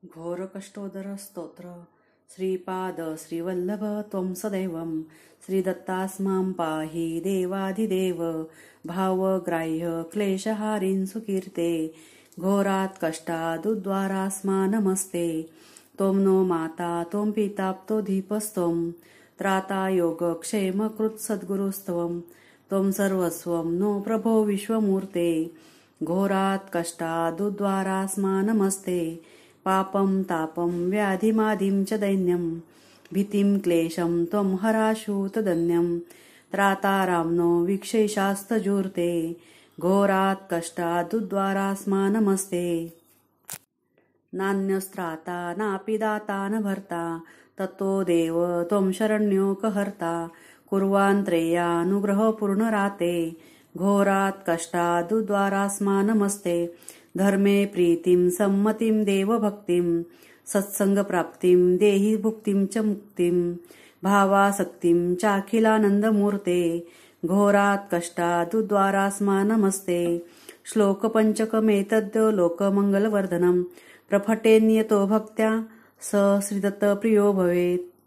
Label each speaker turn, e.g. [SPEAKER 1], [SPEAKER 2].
[SPEAKER 1] घोर कष्टोदर स्तोत्र श्रीपाद श्रीवल्लभ त्वं सदैवं श्रीदत्तास्मां पाहि देवाधिदेव भावग्राह्य क्लेशहारिन् सुकीर्ते घोरात् कष्टादुद्वारास्मा नमस्ते त्वं नो माता त्वं पिता दीपस्त्वं त्राता योगक्षेमकृत् सद्गुरुस्त्वं त्वं सर्वस्वं नो प्रभो विश्वमूर्ते घोरात् कष्टादुद्वारास्मा नमस्ते पापं तापं व्याधिमादिं च दैन्यं भीतिं क्लेशं त्वं हराशु तदन्यं त्रातारां नो वीक्षैशास्तजूर्ते घोरात् कष्टादुद्वारास्मा नमस्ते नान्यस्त्राता नापि दाता न भर्ता ततो देव त्वं शरण्योकहर्ता कुर्वान्त्रेयानुग्रहपूर्णराते घोरात् कष्टादुद्वारास्मा नमस्ते धर्मे प्रीतिं सम्मतिं देवभक्तिं सत्संगप्राप्तिं देहि भुक्तिं च मुक्तिं भावासक्तिं चाखिलानन्दमूर्ते घोरात् कष्टादुद्वारास्मा नमस्ते श्लोकपञ्चकमेतद् लोकमङ्गलवर्धनं प्रपठेन्यतो भक्त्या स श्रीदत्तप्रियो भवेत्।